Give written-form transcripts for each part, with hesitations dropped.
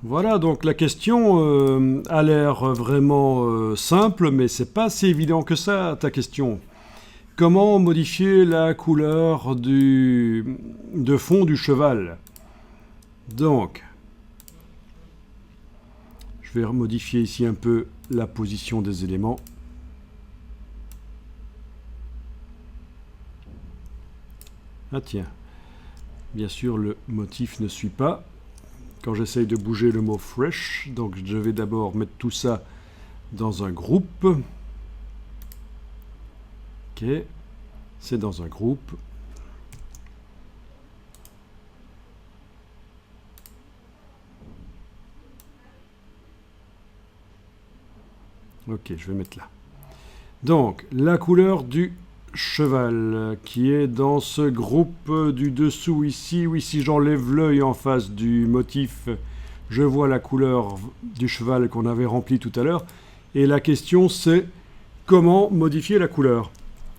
Voilà, donc la question a l'air vraiment simple, mais c'est pas si évident que ça, ta question. Comment modifier la couleur de fond du cheval? Donc, je vais modifier ici un peu la position des éléments. Ah tiens, bien sûr le motif ne suit pas quand j'essaye de bouger le mot fresh, donc je vais d'abord mettre tout ça dans un groupe. Ok, c'est dans un groupe. Ok, je vais mettre là. Donc, la couleur du cheval qui est dans ce groupe du dessous ici. Oui, si j'enlève l'œil en face du motif, je vois la couleur du cheval qu'on avait rempli tout à l'heure. Et la question c'est comment modifier la couleur?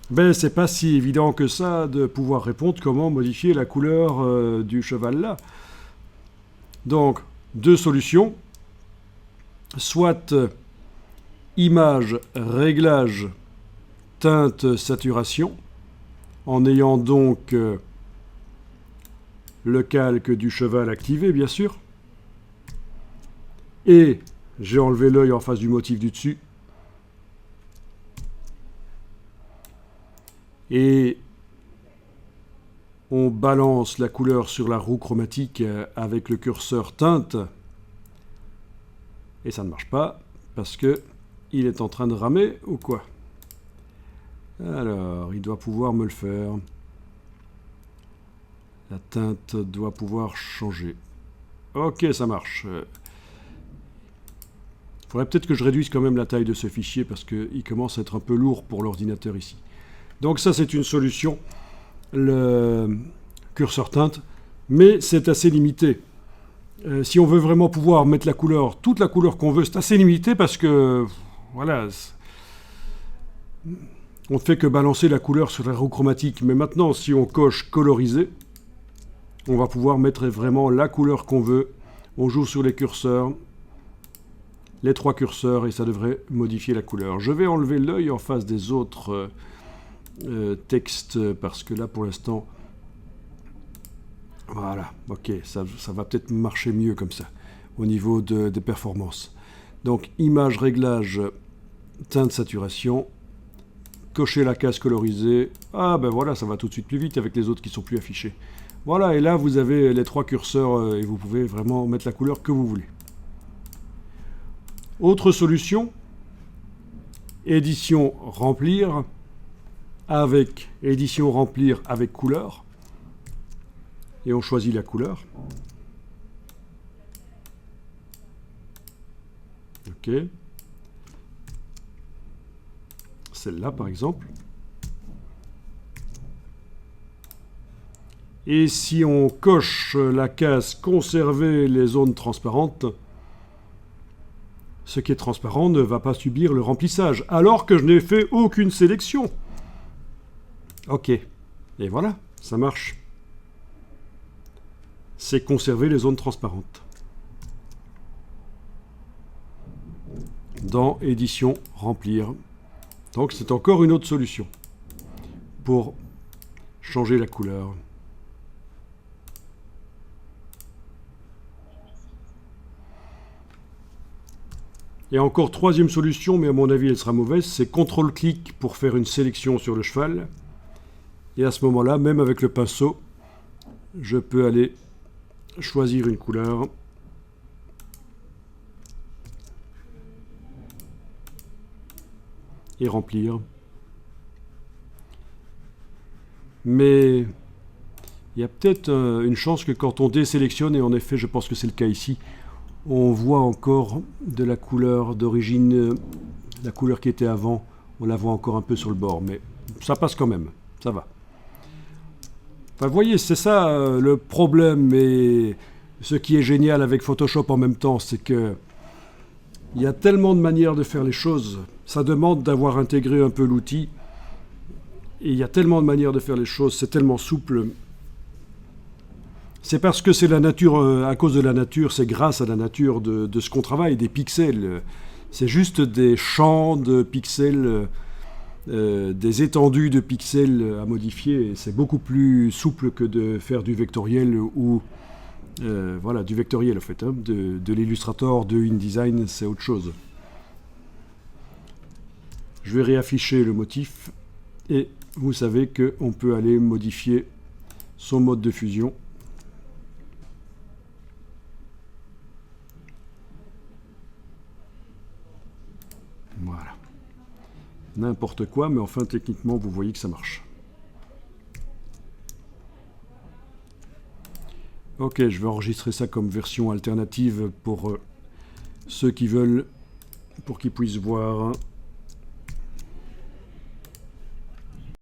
Ben, c'est pas si évident que ça de pouvoir répondre comment modifier la couleur du cheval là. Donc, deux solutions. Soit image, réglage, teinte, saturation, en ayant donc le calque du cheval activé, bien sûr. Et j'ai enlevé l'œil en face du motif du dessus. Et on balance la couleur sur la roue chromatique avec le curseur teinte. Et ça ne marche pas parce que il est en train de ramer ou quoi? Alors, il doit pouvoir me le faire. La teinte doit pouvoir changer. Ok, ça marche. Il faudrait peut-être que je réduise quand même la taille de ce fichier parce qu'il commence à être un peu lourd pour l'ordinateur ici. Donc ça, c'est une solution, le curseur teinte, mais c'est assez limité. Si on veut vraiment pouvoir mettre la couleur, toute la couleur qu'on veut, c'est assez limité parce que, voilà, on ne fait que balancer la couleur sur la roue chromatique. Mais maintenant, si on coche coloriser, on va pouvoir mettre vraiment la couleur qu'on veut. On joue sur les curseurs, les trois curseurs, et ça devrait modifier la couleur. Je vais enlever l'œil en face des autres textes, parce que là, pour l'instant, voilà, ok, ça va peut-être marcher mieux comme ça, au niveau des performances. Donc, image, réglage, teinte, saturation, cocher la case colorisée. Ah ben voilà, ça va tout de suite plus vite avec les autres qui sont plus affichés. Voilà, et là, vous avez les trois curseurs et vous pouvez vraiment mettre la couleur que vous voulez. Autre solution, édition remplir avec édition remplir avec couleur. Et on choisit la couleur. Ok. Celle-là, par exemple. Et si on coche la case « Conserver les zones transparentes », ce qui est transparent ne va pas subir le remplissage, alors que je n'ai fait aucune sélection. Ok. Et voilà, ça marche. C'est conserver les zones transparentes. Dans édition remplir. Donc c'est encore une autre solution pour changer la couleur. Et encore troisième solution, mais à mon avis elle sera mauvaise, c'est CTRL-clic pour faire une sélection sur le cheval. Et à ce moment-là, même avec le pinceau, je peux aller choisir une couleur. Et remplir. Mais il y a peut-être une chance que quand on désélectionne, et en effet je pense que c'est le cas ici, on voit encore de la couleur d'origine, la couleur qui était avant, on la voit encore un peu sur le bord, mais ça passe quand même, ça va. Enfin, vous voyez, c'est ça le problème, et ce qui est génial avec Photoshop en même temps, c'est que il y a tellement de manières de faire les choses, ça demande d'avoir intégré un peu l'outil, et il y a tellement de manières de faire les choses, c'est tellement souple, C'est parce que c'est la nature, à cause de la nature, c'est grâce à la nature de ce qu'on travaille, des pixels. C'est juste des champs de pixels, des étendues de pixels à modifier. C'est beaucoup plus souple que de faire du vectoriel ou voilà, du vectoriel en fait. Hein. De l'Illustrator, de InDesign, c'est autre chose. Je vais réafficher le motif et vous savez qu'on peut aller modifier son mode de fusion. Voilà. N'importe quoi, mais enfin techniquement vous voyez que ça marche. Ok, je vais enregistrer ça comme version alternative pour ceux qui veulent, pour qu'ils puissent voir.